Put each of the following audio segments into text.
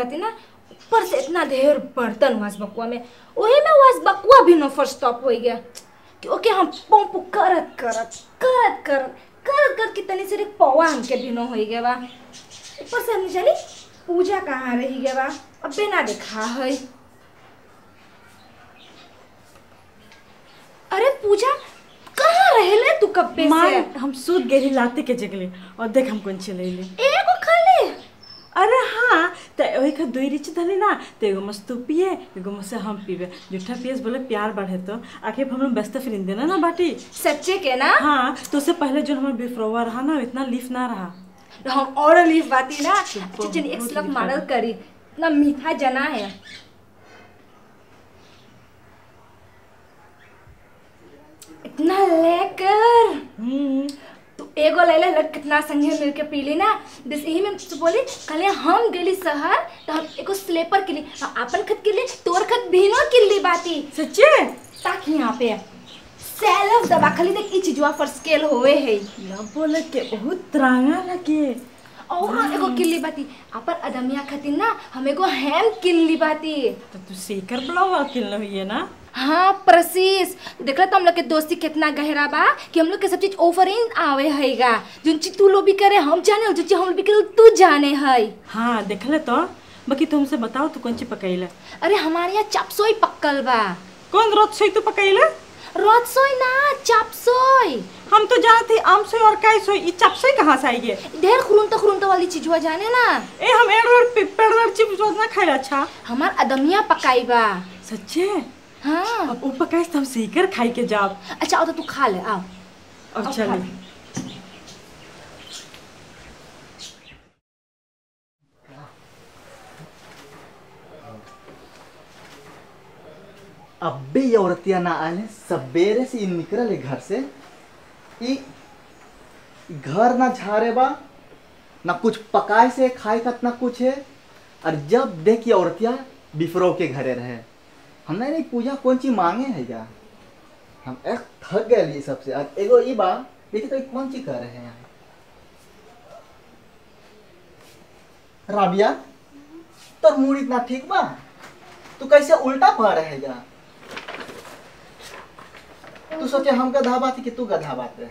बाती ना ऊपर से इतना ढेर बर्तन वास बकुआ में वही में वास बकुआ भी न फर्स्ट स्टॉप हो गया कि ओके हम पंप करत करत करत करत कर कर कितनी से पौवा हमके भी न हो गया बा। ऊपर से हम जानी पूजा कहाँ रही गया बा अबे ना देखा है। अरे पूजा कहाँ रहेले तू कब्बे से? हम सूत गेली लाते के जगले और देख हम कौन चले ले एगो खाली। अरे हाँ तो वही का दुई रिच धले ना तो एगो मस्त तू पिए एगो मस्त हम पीबे जूठा पियस बोले प्यार बढ़े तो आखिर हम लोग व्यस्त फिर देना ना बाटी सच्चे के ना। हाँ तो उससे पहले जो हमारा बिफ्रोवा रहा ना इतना लीफ ना रहा हम और लीफ बाती ना चिचन एक स्लग मॉडल करी इतना मीठा जना है। इतना लेकर तो एगो ले ले कितना संगे मिलके पी ली ना बस यही में तो बोली कल हम गेली शहर तो हम एगो स्लीपर के लिए अपन खत के लिए तोर खत भीनो के लिए बाती सच्चे ताकि यहाँ पे सेल्फ दबा खाली देख ई चीजवा पर स्केल होवे है ना बोले के बहुत त्रांगा लगे और एगो किल्ली बाती अपन अदमिया खातिर ना हम एगो हैम किल्ली बाती तो तू सीकर बुलावा किल्लो हुई ना। हाँ प्रसीस देखला तो हम लोग के दोस्ती कितना गहरा बा कि हम लोग के सब चीज ओवर इन आवे हैगा जोन चीज तू लोग भी करे हम जाने और जो चीज हम लोग भी करे तू जाने है। हाँ देखले तो बाकी तुमसे बताओ तू कौन ची पकैले? अरे हमारे यहाँ चपसोई पक्कल बा। कौन रोज सोई तू पकैले? रोजसोई ना चपसोई। हम तो जानते आम सोई और काय सोई ई चपसोई कहाँ से आई है? ढेर खुरुंता वाली चीजवा जाने ना ए हम पेड़ चिप्स रोज ना खाइला। अच्छा हमार अदमिया पकाई बा। सच्चे? हाँ अब ऊपर कैसे हम सीकर खाई के जाब। अच्छा आओ तो तू खा ले आओ। अब चले अबे ये औरतियां ना आले सबेरे से निकले घर से ई घर ना झारे बा ना कुछ पकाए से खाए का ना कुछ है। और जब देख ये औरतियां बिफरो के घरे रहे हमने नहीं पूजा कौन ची मांगे है क्या हम एक थक गए सबसे। और एगो ई बा देखिए तो कौन ची कर रहे हैं राबिया तो मूड इतना ठीक बा तू कैसे उल्टा पा रहे है क्या? तू सोचे हम गधा बात है कि तू गधा बात है?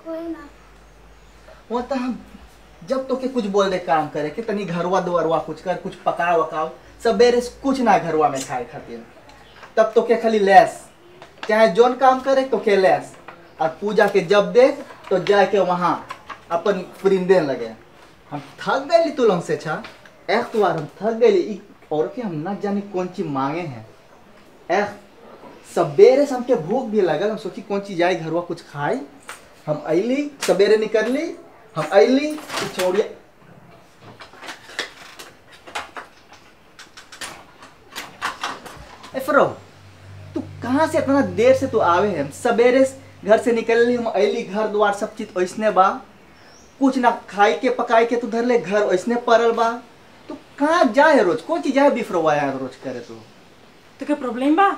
कोई ना वो तो हम जब तो के कुछ बोल दे काम करे कि तनी घरवा दुआरवा कुछ कर कुछ पका वकाओ सबेरे से कुछ ना घरवा में खाए खातिर तब तो के खाली लेस चाहे जोन काम करे तो के लेस। और पूजा के जब देख तो जाके वहाँ अपन परिंदे लगे। हम थक गए तुलंग से छा एक बार हम थक गए और के हम ना जाने कौन चीज मांगे हैं। एक सबेरे से हमके भूख भी लगल हम सोची कौन चीज जाए घरवा कुछ खाए। हम अली सबेरे निकलली हम अली छोड़िया एफरो तू कहाँ से इतना देर से तू आवे है? हम सबेरे घर से निकलली हम अली घर द्वार सब चीज वैसने बा कुछ ना खाए के पकाए के तू धर ले घर वैसने पड़ल बा। तू कहाँ जाए रोज कौन चीज जाए बिफरवा रोज करे तो क्या प्रॉब्लम बा?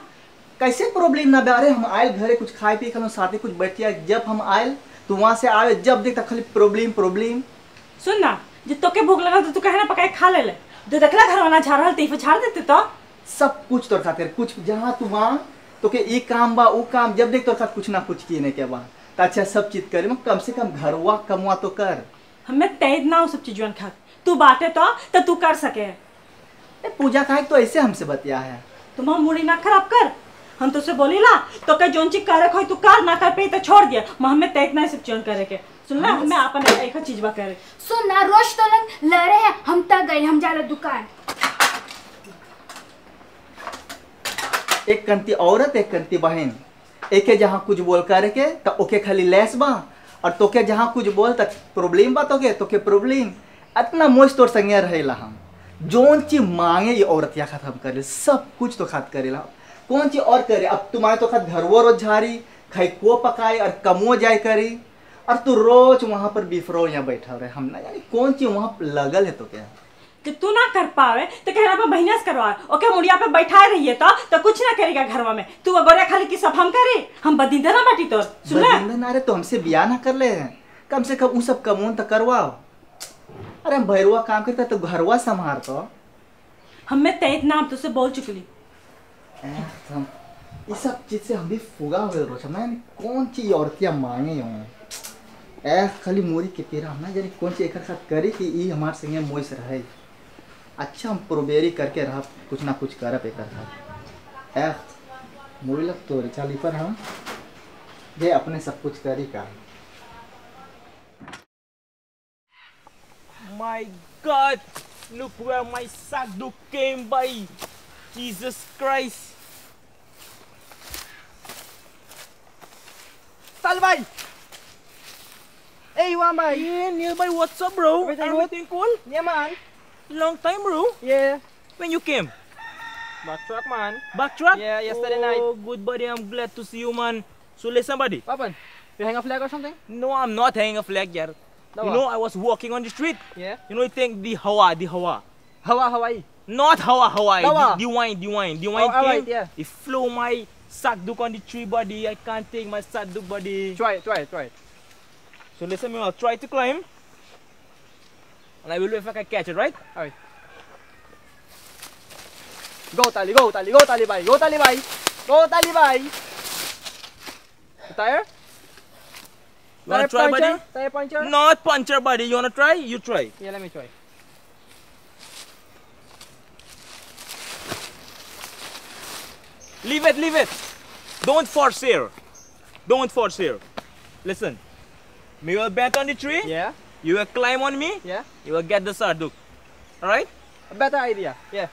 कैसे प्रॉब्लम ना बा? अरे हम आयल घरे कुछ खाए पी खलो साथे कुछ बैठिया जब हम आयल तू वहां से आवे जब देख खाली प्रॉब्लम। सुन ना जो तोके भूख लगा तो तू कहे ना पकाए खा ले ले जो देखला घर वाला झाड़ रहल तीफ झाड़ देते तो सब कुछ तोर खातिर कुछ जहाँ तू वहाँ तो के ई काम बा ऊ काम जब देख तोर खातिर कुछ ना कुछ किए के बा तो अच्छा सब चीज करे कम से कम घरवा कमवा तो कर। हमें तैद ना हो सब चीजों खा तू बाटे तो तू कर सके। पूजा का तो ऐसे हमसे बतिया है तुम मूड़ी ना खराब कर हम तो से बोली ला तो के जोन चीज करे खोई तू कर ना कर पे तो छोड़ दिया हमें तैद ना सब चीज करे के सुन ना हमें अपन एक चीज बा करे सुन ना रोज तो लड़े हैं हम तक गए हम जा रहे दुकान। एक कंती औरत एक कंती बहन एके जहाँ कुछ बोल करे के तो ओके खाली लेस बा और तोके जहाँ कुछ बोल तक प्रॉब्लम बा तोके प्रॉब्लम इतना मोज तोर संगे रहेला हम जोन चीज मांगे ये औरत या खत्म करे सब कुछ तो खात करेला कौन चीज और करे। अब तुम्हारे तो खात घरवो रोज झाड़ी खाई को पकाए और कमो जाए करी और तू रोज वहाँ पर बिफरो यहाँ बैठा रहे हम ना यानी कौन चीज वहाँ लगल है तो क्या कि तू ना कर पावे तो कहना पे बहना से करवा ओके मुड़िया पे बैठाए रहिए तो कुछ ना करेगा घरवा में तू गोरे खाली की सब हम करे हम बदींदा ना बाटी तो सुन बदींदा ना रे तो हमसे बियाह ना कर ले कम से कम उन सब कमोन तो करवाओ। अरे हम भैरवा काम करता तो घरवा संभार तो हमें तेज नाम तो से बोल चुकली। हम ये सब चीज से हम भी फुगा हुए रोज मैं कौन चीज औरतियां मांगे हूँ खाली मोरी के पेरा हम ना जाने कौन चीज एक साथ करी कि ये हमारे संगे मोई से रहे। अच्छा हम प्रोबेरी करके रहा कुछ ना कुछ करब एक साथ मोरी लग तो चाली पर हम ये अपने सब कुछ करी का। My God, look where my Sagduk came by. Jesus Christ. Tal bhai. Hey, Iwan bhai. Yeah, Neil, bhai, what's up, bro? Everything cool? Yeah, man. Long time, bro. Yeah. When you came? Back truck, man. Back truck? Yeah, yesterday night. Oh, good, buddy. I'm glad to see you, man. So, listen, buddy. What happened? You hang a flag or something? No, I'm not hanging a flag, yet. No, You know, I was walking on the street. Yeah. You know, you think the Hawa. Hawaii. Not Hawa. Hawa. The wine Oh, came. alright, yeah. It flew my Sagduk on the tree, buddy. I can't take my Sagduk, buddy. Try it. So listen, I'll try to climb. And I will if I can catch it, right? Alright. Go, Tali bhai. Go, Tali bhai. You tired? You wanna try, buddy? Tire puncture? Not puncher, buddy. You wanna try? You try. Yeah, let me try. Leave it. Don't force here. Listen. Me will bend on the tree. Yeah. You will climb on me. Yeah. You will get the Sarduk. Alright? A better idea. Yeah.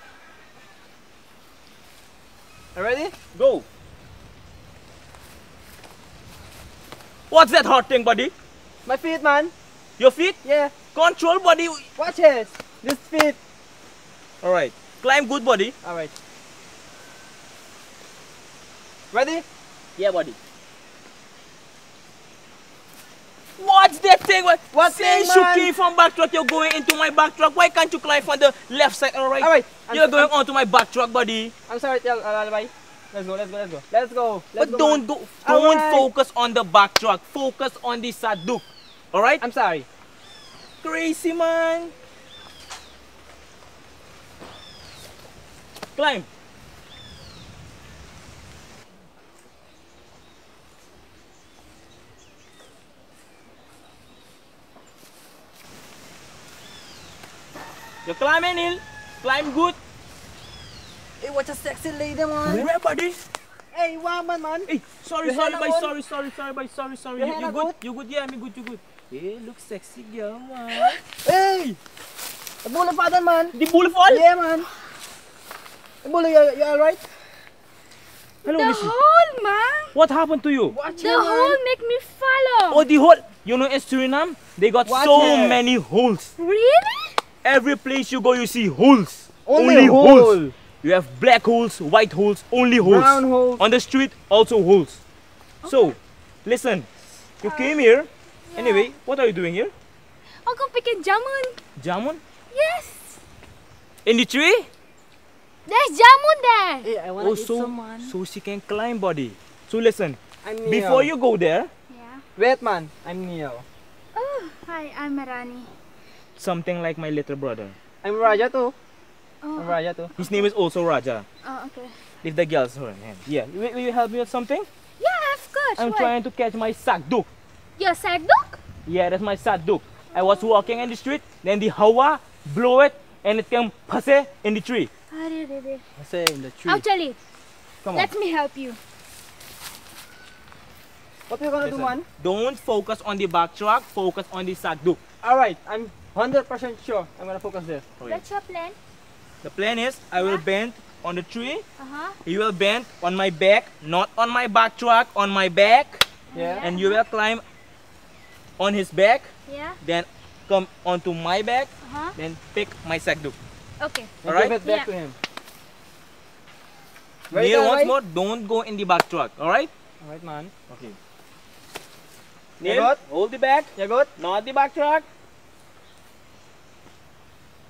You ready? Go. What's that hot thing, buddy? My feet, man. Your feet? Yeah. Control, buddy. Watch this. This feet. Alright. Climb good, buddy. Alright. Ready? Yeah, buddy. What's that thing? What Since thing, you man? came from back truck, you're going into my back truck. Why can't you climb from the left side? Alright. Alright. You're going onto my back truck, buddy. I'm sorry, bye. Let's go. But don't man. don't focus on the back truck. Focus on the Saduk. Alright? I'm sorry. Crazy, man. Climb. You climbing, Neil. Climb good. Hey, what a sexy lady, man. Where, buddy? Hey, woman, man. Hey, sorry, You sorry, hang bye, on. sorry. You You, hang you on good? good? You good? Yeah, me good, you good. Hey, look sexy girl, man. Hey! The bullet father, man. The bull fall? Yeah, man. The bullet, you alright? Hello, The Missy. hole, man. What happened to you? Watch The hole make me follow. Oh, the hole. You know, in Suriname, they got Watch so it. many holes. Really? Every place you go, you see holes. Only holes. hole. You have black holes, white holes, only holes. Brown holes. On the street, also holes. So, listen. You came here. Anyway, what are you doing here? I'll go pick a jamun. Jamun? Yes. In the tree? There's jamun there. Hey, I wanna Oh, eat some, man. so she can climb, buddy. So listen. I'm Neo. Before you go there, Yeah. Wait, man. I'm Neo. Oh, hi, I'm Marani. something like my little brother. I'm Raja too. Oh, I'm Raja too. His name is also Raja. okay. Leave the girls her hand. Yeah. Will you help me with something? Yeah, of course. I'm What? trying to catch my Sagduk. Your sack dog? Yeah, that's my Sagduk. I was walking in the street, then the Hawa blow it, and it came pase in the tree. Arre. I say in the tree. Actually, Come on. let me help you. What you gonna do, Listen, man? don't focus on the back truck, focus on the Sagduk. Alright, I'm 100% sure I'm gonna focus there. What's your plan? The plan is, I will bend on the tree, Uh-huh. you will bend on my back, not on my back truck, on my back, Yeah. and you will climb on his back, Yeah. then come onto my back, Uh-huh. then pick my Sagduk. Okay. And Alright? give it back Yeah. to him. Neil, once right? more, don't go in the back truck, alright? Alright, man. Okay. You Neil, good? hold the back, You good? not the back truck.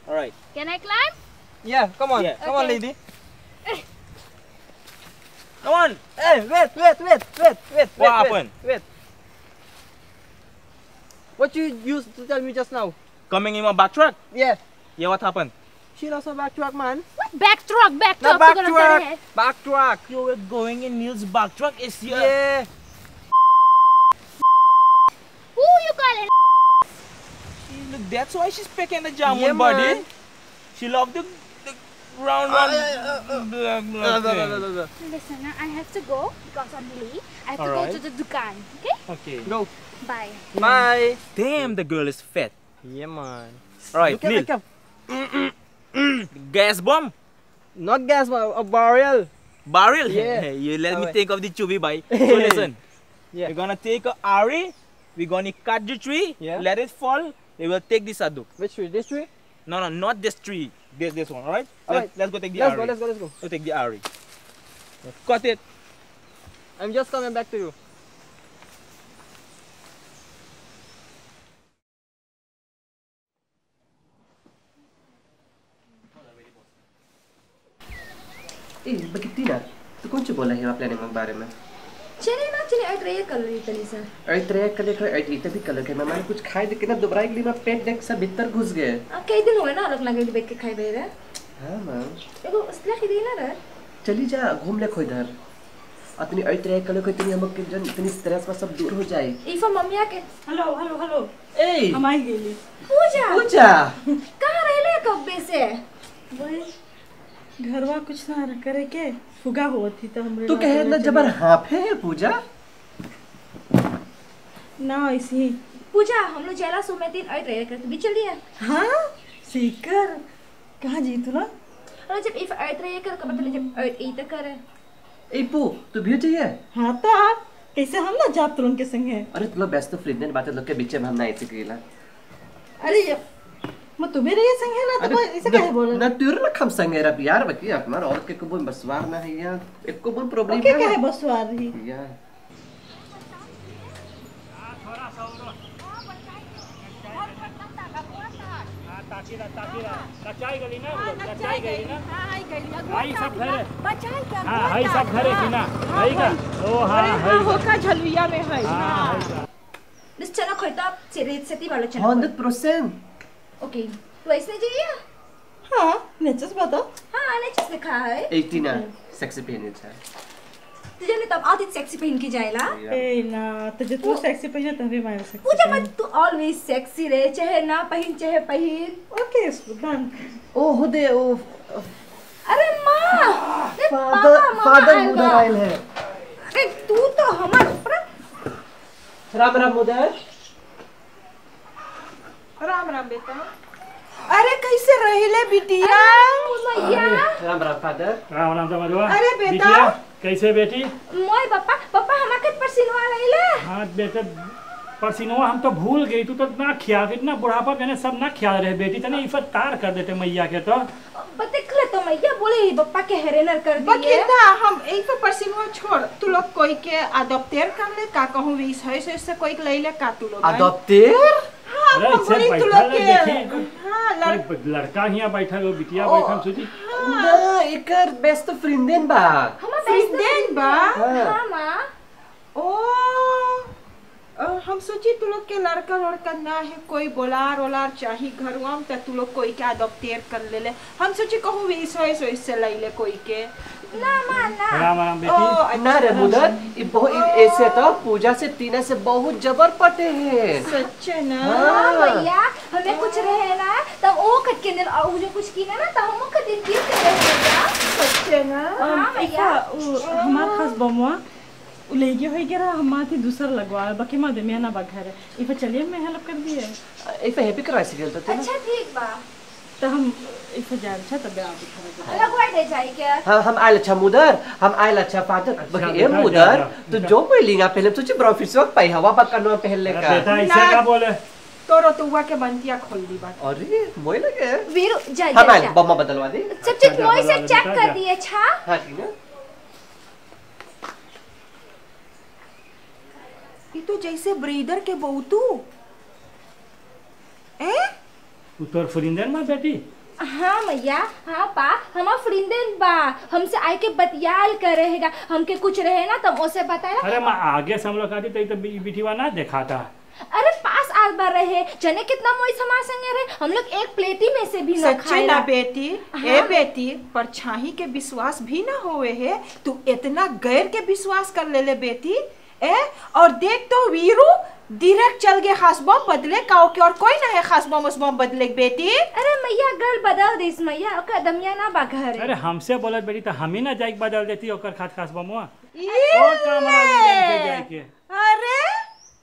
Alright. Can I climb? Yeah, come on. Yeah. Come on, Okay. lady. Come on! Hey, wait. What happened? Wait. What you used to tell me just now? Coming in my back truck? Yeah. Yeah, what happened? She lost her back truck, man. back truck No, तो back गलत truck. है Back truck. You were going in Neil's back truck. Is here. Yeah. who you calling Look, that's why she's picking the jamun Yeah, body. man. She loved the round thing. listen I have to go because I'm late I have to Alright. go to the dukan okay Okay. Go. bye Bye. Damn, the girl is fat. Yeah, man. Alright, Look at Neil. the cup. Gas bomb? Not gas, but a barrel. Barrel? Yeah. Hey, you let me Alright. think of the chubby boy. So listen. Yeah. We're gonna take a Ari. We're gonna cut the tree. Yeah. Let it fall. We will take the saduk. Which tree? This tree? No, not this tree. This one. Alright? Alright. Let's go take the Let's Ari. go, let's go, let's go. Let's take the Ari. Cut it. I'm just coming back to you. ए बकिती ना तू कौन सी बोला है planning के बारे में चले ना चले और ट्राई कर रही तनी सर अरे तेरे कलर का अरे इतना भी कलर के मैं कुछ खाए देख के ना दोबारा एक लिए पेट देख सब भीतर घुस गए कई दिन हुए ना अलग लगे बैठ के खाई बेरे हां मां एगो असला खिदी ना रे चली जा घूम ले खो इधर अपनी अरे तेरे कलर को इतनी हम के जन इतनी स्ट्रेस में सब दूर हो जाए इफा मम्मी के हेलो हेलो हेलो ए हम आई गेली पूजा पूजा कहां रहले कब्बे से वही घरवा कुछ ना करे के फुगा हुआ थी तो हमरे तू कहे ना जबर हाफ है पूजा ना ऐसी पूजा हम लोग जेला सो में 3 ट्राई करते भी चलिए हाँ सीकर कहाँ जी तुला और जब इफ ट्राई कर का मतलब जब ई तक करे ए पू तू भी चाहिए हाँ तो आप कैसे हम ना जाप तुरंत के संग है अरे तू लोग बेस्ट फ्रेंड ने बातें लोग के बीच में हम ना ऐसे करेला अरे ये मैं तुम्हें रे संग है ना तो इसे कैसे बोला ना तू ना खम संग है रब यार बकी हमारा और के को बसवार ना है यार एक को प्रॉब्लम ओके क्या है बस आ रही यार दिस चलो खैता सेती वाला चलो 100% ओके तो ऐसे जाइए हाँ नेचस बताओ हाँ नेचस लिखा है 18 सेक्सी पहने था तुझे ने तब आती सेक्सी पहन के जाएला ए ना तो जो तू सेक्सी पहने तभी मैं सेक्सी पूजा मत तू ऑलवेज सेक्सी रहे चाहे ना पहन चाहे पहन ओके डन ओ हो दे ओ अरे माँ फादर मुदर आयल है अरे तू तो हमारे ऊपर राम राम मुदर राम राम बेटा अरे कैसे रहिले बिटिया मैया राम राम फादर राम राम समझवा अरे बेटा। बिटिया कैसे बेटी मोय पापा हमारे परसिनवा लइले हाँ बेटे परसिनवा हम तो भूल गई तू तो ना खिया इतना बुढ़ापा मैंने सब ना खिया रहे बेटी तने इफत तार कर देते मैया के तो बतखले तो मैया बोले पप्पा के हेरेनर कर दिए बकिता हम एक तो परसिनवा छोड़ तू लोग कोई के अडॉप्टेर कर ले का कहूं वीस है से कोई के लइले का तू लोग अडॉप्टेर हां अरे हम इससे बोली तू बैठा लोग ले के देखी हां कोई लड़का यहाँ बैठा हो बिटिया बैठा हम सोची ना एकर बेस्ट फ्रेंडन बा हमार फ्रेंडन बा हां मां ओ हम सोची तू लोग के लड़का लड़का ना है कोई बोलार ओलार चाही घरवा में त तू लोग कोई के अडॉप्टेर कर ले ले हम सोची कहूं वीस है से लइले कोई के ना मां ना राम राम बेटी ओ ना रे मुदर ये बहुत ऐसे तो पूजा से टीना से बहुत जबर पटे हैं सच्चे ना हाँ भैया हमें कुछ रहे ना तब वो कट के दिन और जो कुछ की ना तब हम कट दिन गिर के रहेगा सच्चे ना हाँ भैया हमार खास बमुआ उ ले गयो है गेरा हमार थी दूसरा लगवा बाकी मां दे मैं ना बघर है इफ चलिए मैं हेल्प कर दिए इफ हैप्पी कराई सिगल तो अच्छा ठीक बा तो हम इफ जा अच्छा तब आप दिखा लगवा दे जाए क्या हाँ हम आयल अच्छा मुदर हम आयल अच्छा फादर बकी ए बेटा, मुदर जा, तो जा। जो कोई लिंगा पहले सोचे ब्रोफिस वक्त पाई हवा पकड़ना पहले अरे का बेटा ऐसे क्या बोले तोरो तुआ के बंतिया खोल दी बात अरे मोय लगे वीर जा हम आयल जा बम्मा बदलवा दे सब चीज जा, मोई से जा, चेक जा, कर जा। दिए छा हाँ ठीक है ये तो जैसे ब्रीदर के बहुतू ए उत्तर फरिंदन में बेटी हाँ मैया हाँ पा हमार फ्रिंदन बा हमसे आए के बतियाल कर रहेगा हमके कुछ रहे ना तब उसे बताया अरे मैं आगे से हम लोग आती तो बिटिवा ना देखा था अरे पास आल बार रहे जने कितना मोइस हमार संगे रहे, हम लोग एक प्लेटी में से भी न सच्चे खाए ना बेटी। ए बेटी, परछाई के विश्वास भी ना होवे है, तू इतना गैर के विश्वास कर ले बेटी। और देख तो वीरू डायरेक्ट चल गए खास बम बदले का के, और कोई ना है खास बम उस बम बदले बेटी। अरे मैया गल बदल दिस मैया, ओकर दमिया ना बा घर। अरे हमसे बोलत बेटी तो हम ही ना जाके बदल देती ओकर खास बमुआ। अरे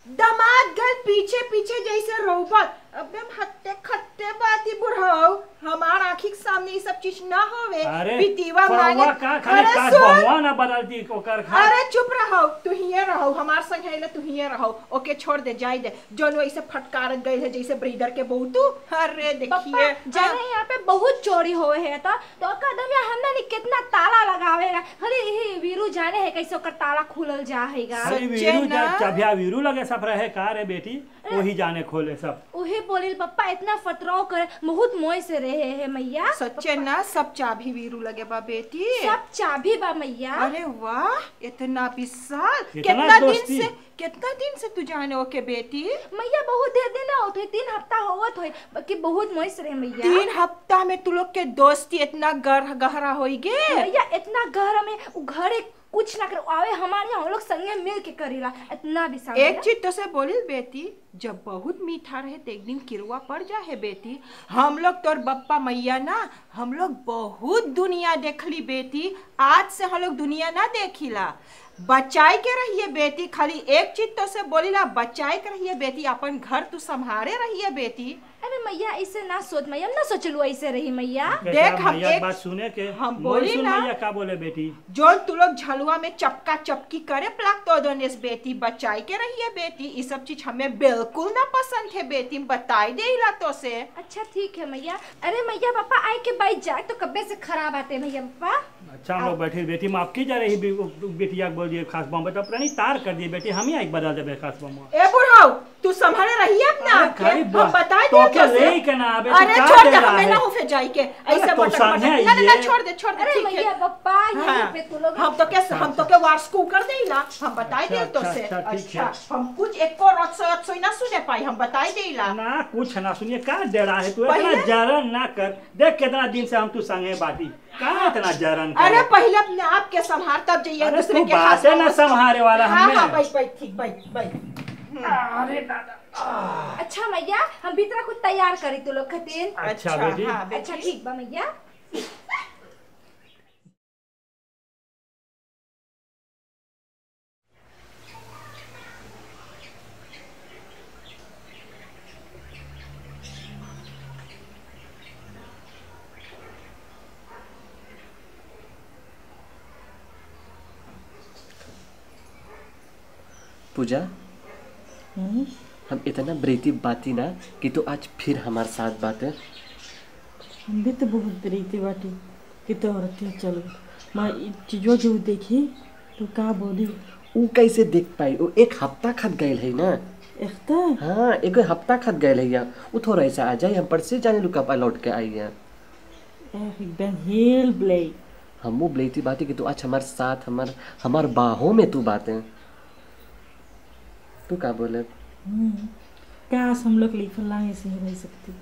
दामाद गल पीछे पीछे जैसे रोबत, अबे हट्टे खट्टे बाती बुढ़ाओ, हमार आँखी के सामने ये सब चीज ना होवे। अरे पितीवा मांगे का खाली खास बमुआ ना बदलती ओकर खा। अरे चुप रहो, तू हिये रहो, हमार संग है तू हिये रहो। ओके छोड़ दे, जाई दे, जोन वैसे फटकारत गई है जैसे ब्रीडर के बहुतू। अरे देखिए जाने यहाँ पे बहुत चोरी होए है तो कदम या हमने नि कितना ताला लगावेगा, खाली यही वीरू जाने है कैसे ओकर ताला खुलल जाएगा। अरे वीरू चाबिया वीरू लगे सब रहे का रे बेटी, वही जाने खोले सब। ओहे बोलिल पप्पा इतना फतराव करे, बहुत मोय से रहे है मैया। सच्चे ना, सब चाबी वीरू लगे बा बेटी, सब चाबी बा मैया। अरे वाह, इतना विशाल। कितना दिन से तू जाने ओके बेटी? मैया बहुत देर दिन होत है, 3 हफ्ता होत है, बाकी बहुत मोय से रहे मैया। 3 हफ्ता में तू लोग के दोस्ती इतना गहरा होई गे? मैया इतना गहरा में उ घरे कुछ ना कर आवे, हमारे यहाँ हम लोग संगे मिल के करीला, इतना विशाल। एक चीज तो से बोलिल बेटी, जब बहुत मीठा रहे तो एक दिन किरुआ पड़ जाए बेटी। हम लोग तोर बप्पा मैया ना, हम लोग बहुत दुनिया देखली बेटी, आज से हम लोग दुनिया ना देखिला। बचाई के रहिए बेटी, खाली एक चीज तो से बोलिला, बचाई के रहिए बेटी, अपन घर तू संभाले रहिए बेटी। अरे मैया ऐसे ना सोच, मैया ना सोचलू ऐसे रही मैया। देख हम एक बात सुने के हम बोली ना, मैया का बोले बेटी, जो तू लोग झलुआ में चपका चपकी करे प्लाक तो दोनेस बेटी, बचाई के रहिए बेटी। ये सब चीज हमें बिल्कुल ना पसंद है बेटी, बताई देला तो से। अच्छा ठीक है मैया। अरे मैया पापा आए के बैठ जाए तो कब्बे से खराब आते भैया पापा। अच्छा हम लोग बैठे बेटी, माफ की जा रही बेटिया बोल दिए खास बम, तो अपना तार कर दिए बेटी, हम ही आके बदल देबे खास बम। ए बुढ़ाओ, तू संभाले रहिए अपना, हम बताई दे तो ले के ना आबे, अरे छोड़ दे, हमें ना हो फिर जाई के ऐसे बटक ना छोड़ दे अरे ठीक मैया है पापा यहीं पे तू लोग हम तो के वार्स को कर देला, हम बताई दे तो से। अच्छा हम कुछ एक को रत सोई ना सुने पाई, हम बताई देला ना, कुछ ना सुनिए का डरा है तू, इतना जरन ना कर। देख कितना दिन से हम तू संगे बाटी, का इतना जरन कर। अरे पहले अपने आप के संभार तब जाइए दूसरे के हाथ से ना संभारे वाला हमें। हां बैठ ठीक बैठ। अरे दादा। अच्छा मैया, हम भीतर कुछ तैयार करी तू लोग खातिर। अच्छा बेटी, अच्छा ठीक बा मैया। पूजा, हम इतना ब्रीती बाती ना कि तो आज फिर हमारे साथ बात है। हम भी तो बहुत ब्रीती बाटी कि तो औरतें चल माँ चीजों जो देखी तो का बोली। वो कैसे देख पाई, वो 1 हफ्ता खत गए है ना। हाँ 1 हफ्ता खत गए है, वो थोड़ा ऐसा आ जाए, हम पर से जाने लुका लौट के आई है। एकदम हेल ब्ले हम वो ब्लेती बाती कि तू आज हमारे साथ हमार बाहों में तू बातें। तू क्या बोले? काश हम लोग लीफल लांग ऐसे ही रह सकती।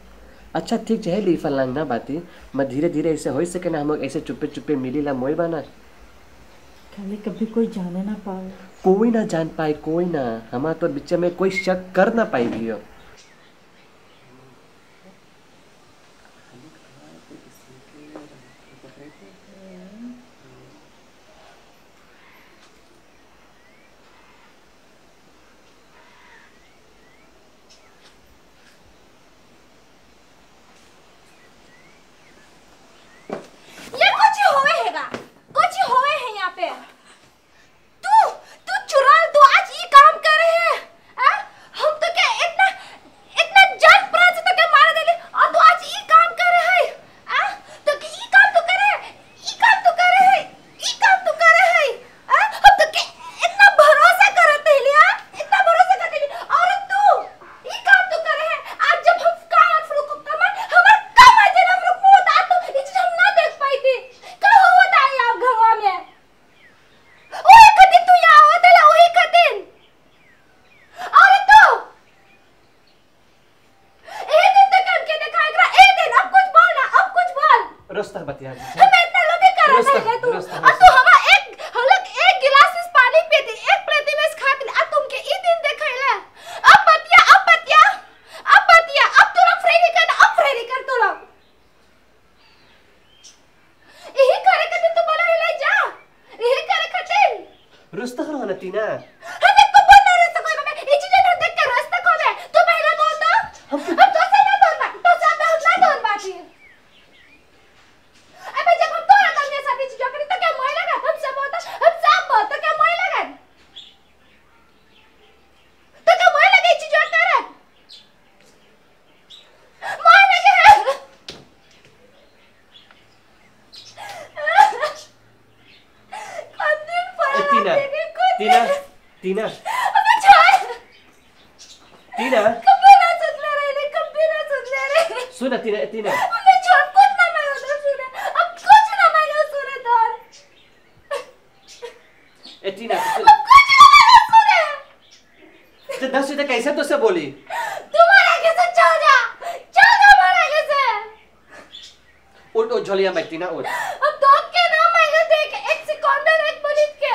अच्छा ठीक है, लीफल लांग ना बाती, मैं धीरे धीरे ऐसे हो सके ना, हम लोग ऐसे चुप्पे चुप्पे मिली ला मोई बना, खाली कभी कोई जाने ना पाए, कोई ना जान पाए, कोई ना हमारे तो बीच में कोई शक कर ना पाएगी। बतिया दी। मैं इतना लोग कर रहा है तू अब तू हम लोग एक गिलास इस पानी पीती एक प्लेट में खा के अब तुम के ई दिन देखैला अब बतिया अब तू लोग फ्रेरी कर तू लोग यही करे खातिर तू बोला ले जा यही करे खातिर रुस्त हो ना टीना। हम एक को बोल ना रहे कोई में ये चीजें ना देख के रास्ता खोले तू पहले बोल दो अब तो से ना बोल बात तो से हम ना बोल बात अबे जब हम तो आदम के साथ चीज करी तो क्या मोय लगा हम सब तो क्या मोय लगा तो क्या मोय लगा चीज कर मोय लगा टीना अबे छोड़ टीना कभी ना सुन ले रे सुन टीना मैं छोड़ कुछ ना मैं उधर सुने अब कुछ ना मैं सुने तो टीना कुछ ना मैं सुने तो 10 बजे कैसे तुझसे बोली? तुम्हारे आगे से चल जा हमारे आगे से उठ झोलिया बैठ टीना उठ। अब दो के ना मैं देख एक सेकंड एक मिनट के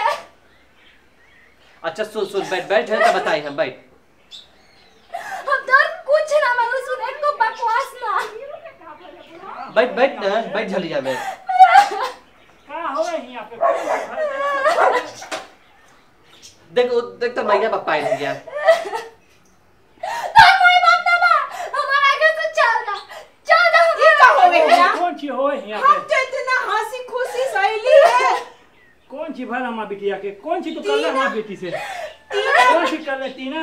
अच्छा सुन बैठ है तो बताई हम बैठ। अब दर्द कुछ ना मैं सुने को बकवास ना बैठ ना बैठ झोलिया में। का होए यहां पे देख तो मैया पापा आई गया। तो मोय बाप ना बा हमारे आगे से चल जा ये का हो गया ना कौन ची होए यहां हम पे तो इतना हंसी खुशी सहेली है कौन ची भला मां बिटिया के कौन ची तू कर ले मां बेटी से टीना कौन सी कर ले टीना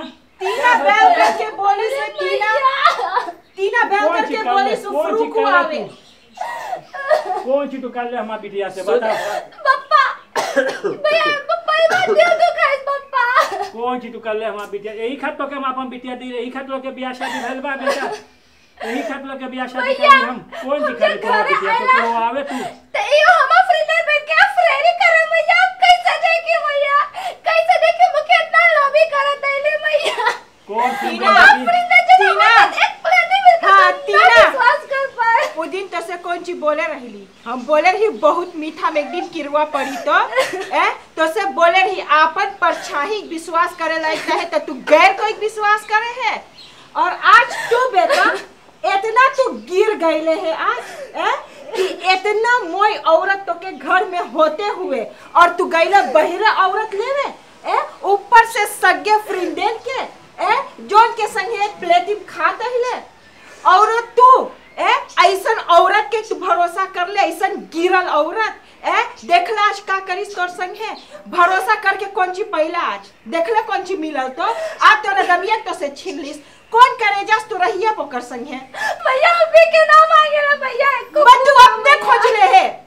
बैल करके बोली से टीना बैल करके बोली से फ्रूक आवे कौन ची तू कर ले मां बिटिया से बता पप्पा भैया पप्पा ये बात दे दो खाइस पप्पा कौन ची तू कर ले मां बिटिया यही खात तो के मां अपन बिटिया दी यही खात के बियाह शादी भेल बा बेटा यही खात के बियाह शादी करी हम कौन ची करे तो बिटिया के तो आवे तू तो यो हम फ्रीडर पे क्या फ्रेरी करे भैया कैसे देखे मुके इतना लॉबी करत है भैया कौन सी टीना एक प्लेट में हाँ, टीना। विश्वास कर पाए वो दिन तो से कौन ची बोले रहली हम बोले रही बहुत मीठा में एक दिन किरवा पड़ी तो से बोले रही आपन परछाई विश्वास करे लायक है तो तू गैर कोई विश्वास करे है और आज तू बेटा इतना तू गिर गईले है आज कि इतना मोई औरत तो के घर में होते हुए और तू गईले बहिरा औरत लेवे ऊपर से सगे फ्रिंडेन के जोन के संगे प्लेटिम खाता हिले और तू ऐसन औरत के तू भरोसा कर ले ऐसन गिरल औरत देखला आज का करिस तोर संगे भरोसा करके कौन ची पहला आज देखले कौन ची मिलल तो आज तोरा दमिया तो से छीन लिस कौन करे जस तू रहिया पोकर संगे भैया अभी के नाम आ गया भैया तू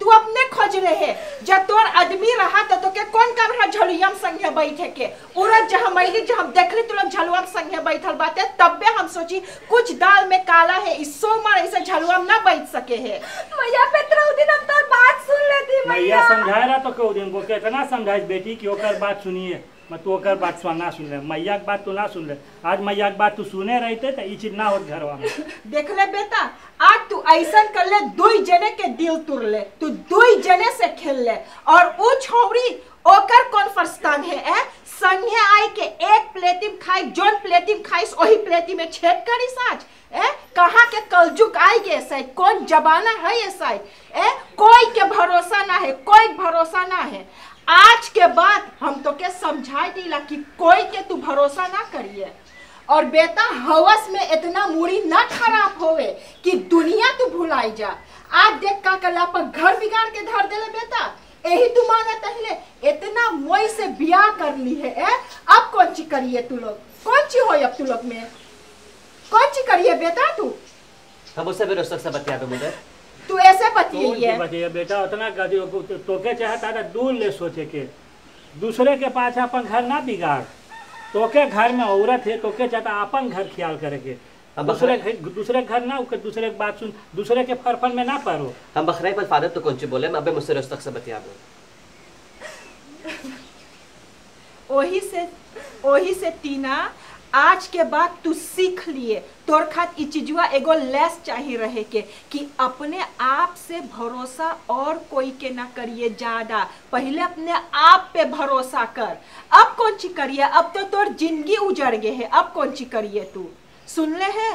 अपने खोज ले है जब तोर आदमी रहा तो के कौन का रहा झलुयम संगे बैठे के उरत जहां मैली जहां देखली तू लोग झलुआ संगे बैठल बाते तबे हम सोची कुछ दाल में काला है इसो मार ऐसे झलुआ ना बैठ सके है भैया पेत्रा दिन हम तोर बात सुन लेती मैया समझाए रहा तो क्यों दिन को कितना समझाइस बेटी की ओकर बात सुनिए मैं तो ओकर बात ना सुन ले मैया की बात तू ना सुन ले आज मैया की बात तू सुने रहते तो ये चीज ना होत घरवा में देख ले बेटा आज तू ऐसा कर ले दुई जने के दिल तुर ले तू दुई जने से खेल ले और वो छोरी ओकर कौन फरस्तान है संगे आई के एक प्लेटिम खाई जोन प्लेटिम खाइस वही प्लेटी में छेद करी साज कहाँ के कलजुग आई ये साइड कौन जमाना है ये साइड कोई के भरोसा ना है कोई भरोसा ना है आज के बाद हम तो के समझाई दिला कि कोई के तू भरोसा ना करिए और बेटा हवस में इतना मूड़ी ना खराब होवे कि दुनिया तू भुलाई जा आज देख का कल अपन घर बिगाड़ के धर देले बेटा यही तू मांगा तहले इतना मोई से ब्याह कर ली है अब कौन ची करिए तू लोग कौन ची हो अब तू लोग में कौन ची करिए बेटा तू हम उससे भी रोस्टक से बतिया दो मुझे तू ऐसे बतिए बेटा उतना तोके चाहता था दूर ले सोचे के दूसरे के पास अपन घर ना बिगाड़ तोके घर में औरत है तोके चाहता अपन घर ख्याल करेके दूसरे घर ना दूसरे की बात सुन दूसरे के फरफन में ना पड़ो हम बखराई पर फादर तो कौन सी बोले मैं अबे मुझसे रोस्टक से बतिया दो ओही से टीना आज के बाद तू सीख लिए तोर खात ई चीजवा एगो लेस चाहिए रहे के कि अपने आप से भरोसा और कोई के ना करिए ज्यादा, पहले अपने आप पे भरोसा कर। अब कौन ची करिए, अब तो तोर जिंदगी उजड़ गए है, अब कौन ची करिए तू। सुन ले है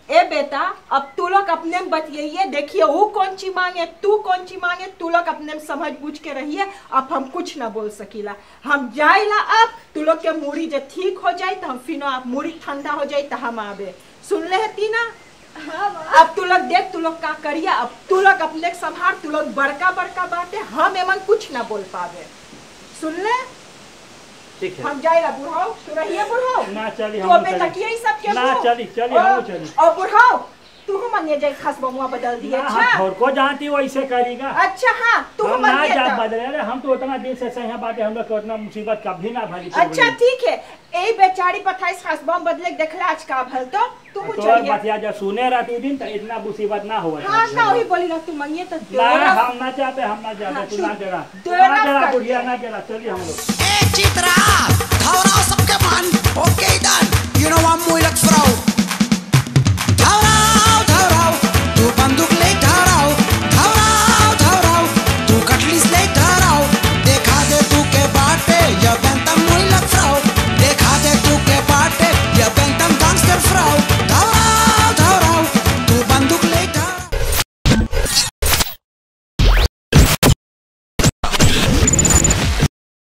ए बेटा, अब तू लोग अपने में बतियाइए, देखिए वो कौन ची मांगे तू कौन ची मांगे, तू लोग अपने में समझ बूझ के रहिए। अब हम कुछ ना बोल सकीला, हम जाइला। अब तू लोग के मूड़ी जब ठीक हो जाए तो हम फिर आप मूड़ी ठंडा हो जाए तो हम आवे। सुन ले है तीना। अब तू लोग देख तू लोग का करिए, अब तू लोग अपने संभार, तू लोग बड़का बड़का बातें हम एमन कुछ ना बोल पावे। सुन ले ठीक है, हम जाएगा बुढ़ाओ, तू रहिए बुढ़ाओ ना चली तो हम बेटा किए ही सब के ना चली हम चली और बुढ़ाओ तू हम मनिए जाए खास बमुआ बदल दिए। अच्छा और को जानती वैसे करेगा। अच्छा हाँ तू हम हम ना जा बदले रे, हम तो उतना दिन से सही बात है, हम लोग को उतना मुसीबत कभी ना भरी। अच्छा ठीक है, ए बेचारी पथाइस खास बम बदले देखला आज का भल तो तू तो चलिए। बतिया जब सुने रहा तू दिन तो इतना मुसीबत ना हुआ। हां ना वही बोली ना तू मंगिए तो ना हम ना चाहते, हम ना चाहते, तू ना जरा बुढ़िया ना जरा, चलिए हम लोग। Hey, Chitra! Hau raus, abgemannt! Okay, dann! You know I'm muy like Frau!